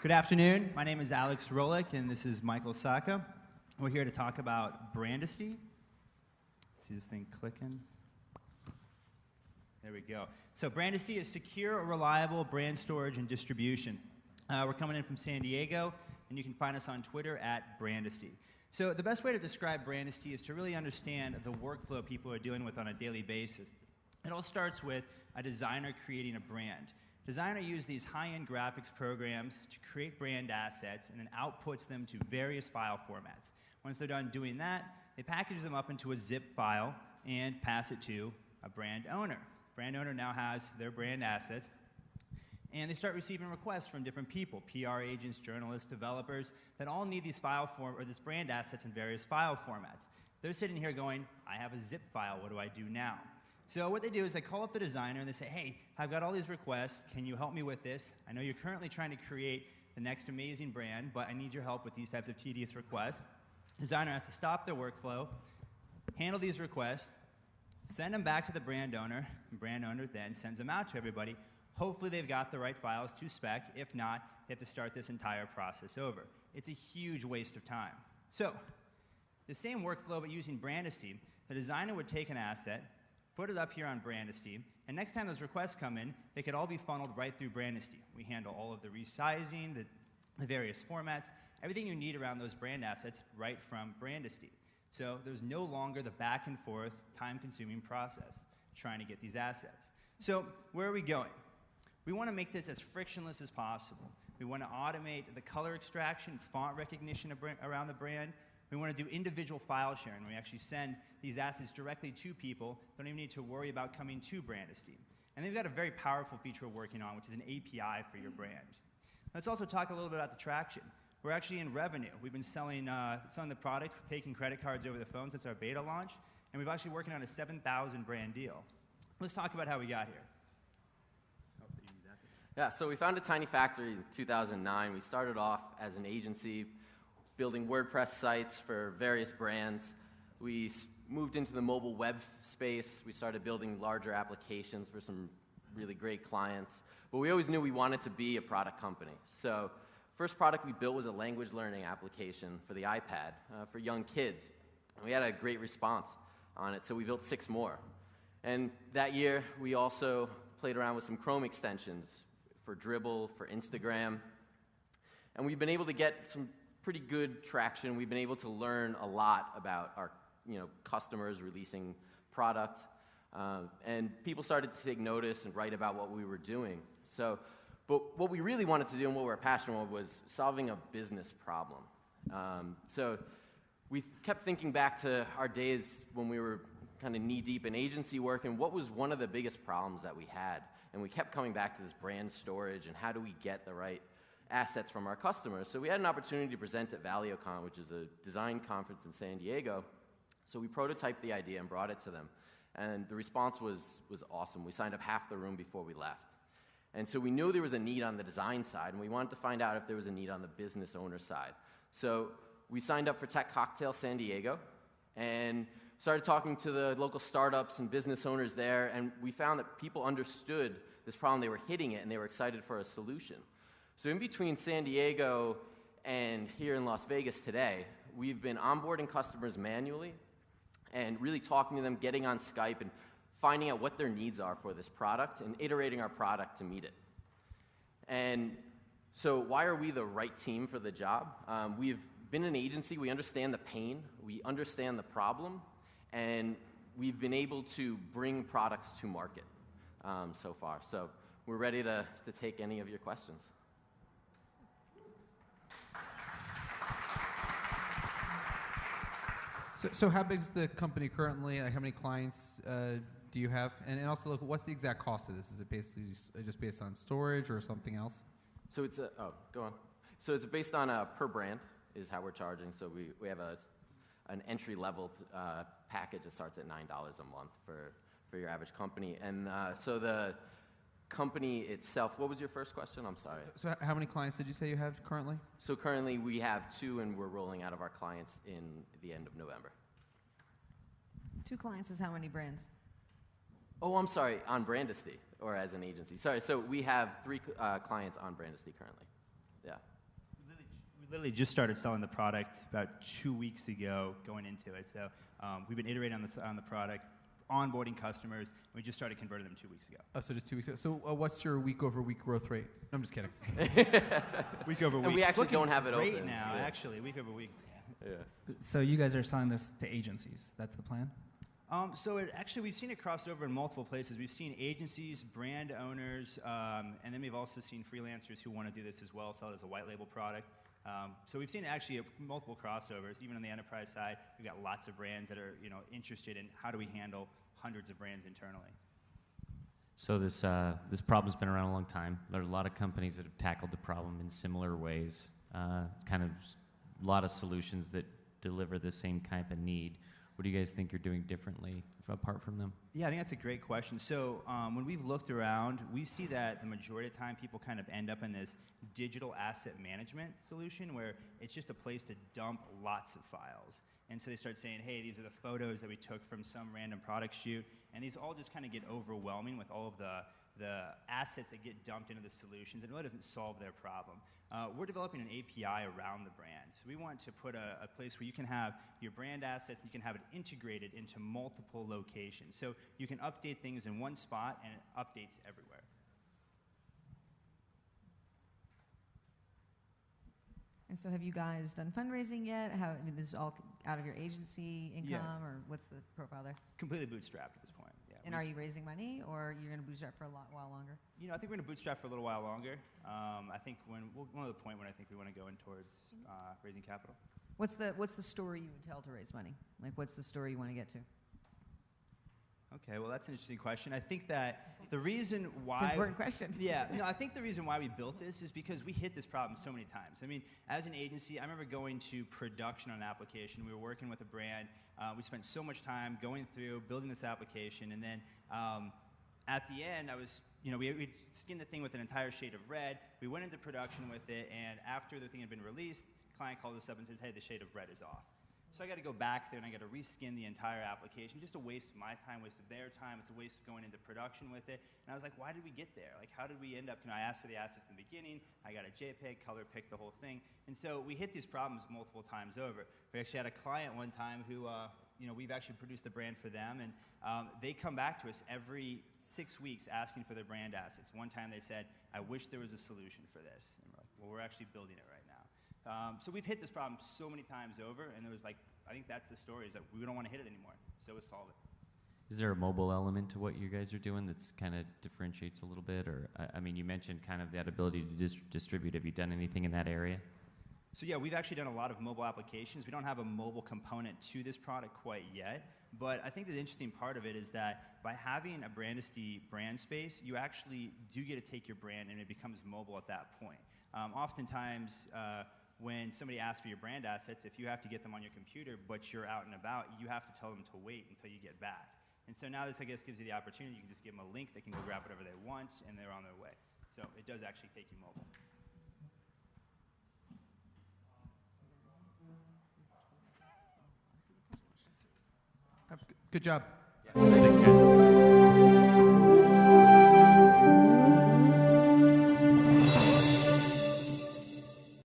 Good afternoon. My name is Alex Rolick, and this is Michael Saka. We're here to talk about Brandisty. See this thing clicking? There we go. So Brandisty is secure, reliable brand storage and distribution. We're coming in from San Diego, and you can find us on Twitter at Brandisty. So the best way to describe Brandisty is to really understand the workflow people are dealing with on a daily basis. It all starts with a designer creating a brand. Designer use these high-end graphics programs to create brand assets and then outputs them to various file formats. Once they're done doing that, they package them up into a zip file and pass it to a brand owner. Brand owner now has their brand assets, and they start receiving requests from different people, PR agents, journalists, developers, that all need these this brand assets in various file formats. They're sitting here going, I have a zip file, what do I do now? So what they do is they call up the designer and they say, hey, I've got all these requests, can you help me with this? I know you're currently trying to create the next amazing brand, but I need your help with these types of tedious requests. Designer has to stop their workflow, handle these requests, send them back to the brand owner, and brand owner then sends them out to everybody. Hopefully they've got the right files to spec. If not, they have to start this entire process over. It's a huge waste of time. So, the same workflow but using Brandisty, the designer would take an asset, put it up here on Brandisty, and next time those requests come in, they could all be funneled right through Brandisty. We handle all of the resizing, the various formats, everything you need around those brand assets right from Brandisty. So there's no longer the back and forth, time-consuming process trying to get these assets. So where are we going? We want to make this as frictionless as possible. We want to automate the color extraction, font recognition around the brand. We want to do individual file sharing. We actually send these assets directly to people. Don't even need to worry about coming to Brandisty. And they've got a very powerful feature we're working on, which is an API for your brand. Let's also talk a little bit about the traction. We're actually in revenue. We've been selling the product, taking credit cards over the phone since our beta launch, and we've actually working on a 7,000 brand deal. Let's talk about how we got here. Yeah, so we founded Tiny Factory in 2009. We started off as an agency building WordPress sites for various brands. We moved into the mobile web space. We started building larger applications for some really great clients. But we always knew we wanted to be a product company. So first product we built was a language learning application for the iPad for young kids. And we had a great response on it, so we built 6 more. And that year, we also played around with some Chrome extensions for Dribbble, for Instagram. And we've been able to get some pretty good traction. We've been able to learn a lot about our customers releasing product. And people started to take notice and write about what we were doing. But what we really wanted to do and what we were passionate about was solving a business problem. So we kept thinking back to our days when we were kind of knee-deep in agency work, and what was one of the biggest problems that we had. And we kept coming back to this brand storage and how do we get the right assets from our customers. So we had an opportunity to present at ValioCon, which is a design conference in San Diego. So we prototyped the idea and brought it to them. And the response was awesome. We signed up half the room before we left. And so we knew there was a need on the design side, and we wanted to find out if there was a need on the business owner side. So we signed up for Tech Cocktail San Diego and started talking to the local startups and business owners there, and we found that people understood this problem. They were hitting it, and they were excited for a solution. So in between San Diego and here in Las Vegas today, we've been onboarding customers manually and really talking to them, getting on Skype, and finding out what their needs are for this product and iterating our product to meet it. And so why are we the right team for the job? We've been an agency. We understand the pain. We understand the problem. And we've been able to bring products to market so far. So we're ready to take any of your questions. So how big is the company currently? Like, how many clients do you have? And also, look, what's the exact cost of this? Is it basically just based on storage or something else? So it's go on. So it's based on per brand is how we're charging. So we have an entry level package that starts at $9 a month for your average company. And so the company itself, what was your first question? I'm sorry. So how many clients did you say you have currently? So currently we have 2, and we're rolling out of our clients in the end of November. 2 clients is how many brands? Oh, I'm sorry, on Brandisty, or as an agency. Sorry, so we have 3 clients on Brandisty currently. Yeah. literally just started selling the product about 2 weeks ago going into it. So we've been iterating on the product, onboarding customers, and we just started converting them 2 weeks ago. Oh, so just 2 weeks ago. So what's your week-over-week growth rate? No, I'm just kidding. Week over week. And we It's actually looking don't have it great open. now, Yeah. actually, week over week. Yeah. So you guys are selling this to agencies. That's the plan? So actually, we've seen it cross over in multiple places. We've seen agencies, brand owners, and then we've also seen freelancers who want to do this as well, sell it as a white label product. So we've seen actually multiple crossovers. Even on the enterprise side, we've got lots of brands that are interested in how do we handle hundreds of brands internally. So this problem's been around a long time. There's a lot of companies that have tackled the problem in similar ways. Kind of a lot of solutions that deliver the same type of need. What do you guys think you're doing differently apart from them? Yeah, I think that's a great question. So when we've looked around, we see that the majority of the time people kind of end up in this digital asset management solution where it's just a place to dump lots of files. And so they start saying, hey, these are the photos that we took from some random product shoot. And these all just kind of get overwhelming with all of the assets that get dumped into the solutions. It really doesn't solve their problem. We're developing an API around the brand. So we want to put a place where you can have your brand assets and you can have it integrated into multiple locations. So you can update things in one spot and it updates everywhere. And so have you guys done fundraising yet? This is all out of your agency income, or what's the profile there? Completely bootstrapped at this point. Yeah. And are you raising money, or you're going to bootstrap for a while longer? I think we're going to bootstrap for a little while longer. I think one of the point when I think we want to go in towards raising capital. What's the story you would tell to raise money? Like, what's the story you want to get to? Okay, well, that's an interesting question. I think that the reason why... It's an important question. Yeah, no, I think the reason why we built this is because we hit this problem so many times. I mean, as an agency, I remember going to production on an application. We were working with a brand. We spent so much time going through, building this application, and then at the end, we skinned the thing with an entire shade of red. We went into production with it, and after the thing had been released, the client called us up and says, hey, the shade of red is off. So I got to go back there and I got to reskin the entire application. Just a waste of my time, waste of their time. It's a waste of going into production with it. And I was like, why did we get there? Like, how did we end up? I asked for the assets in the beginning. I got a JPEG, color picked the whole thing. And so we hit these problems multiple times over. We actually had a client one time who, we've actually produced a brand for them. And they come back to us every 6 weeks asking for their brand assets. One time they said, I wish there was a solution for this. And we're like, well, we're actually building it right now. So we've hit this problem so many times over, and it was like, I think that's the story, is that we don't want to hit it anymore, so we solve it. Is there a mobile element to what you guys are doing that's kind of differentiates a little bit? Or, I mean, you mentioned kind of that ability to distribute. Have you done anything in that area? So yeah, we've actually done a lot of mobile applications. We don't have a mobile component to this product quite yet, but I think the interesting part of it is that by having a Brandisty brand space, you actually do get to take your brand and it becomes mobile at that point. Oftentimes, when somebody asks for your brand assets, if you have to get them on your computer, but you're out and about, you have to tell them to wait until you get back. And so now this, I guess, gives you the opportunity. You can just give them a link. They can go grab whatever they want, and they're on their way. So it does actually take you mobile. Good job. Yeah.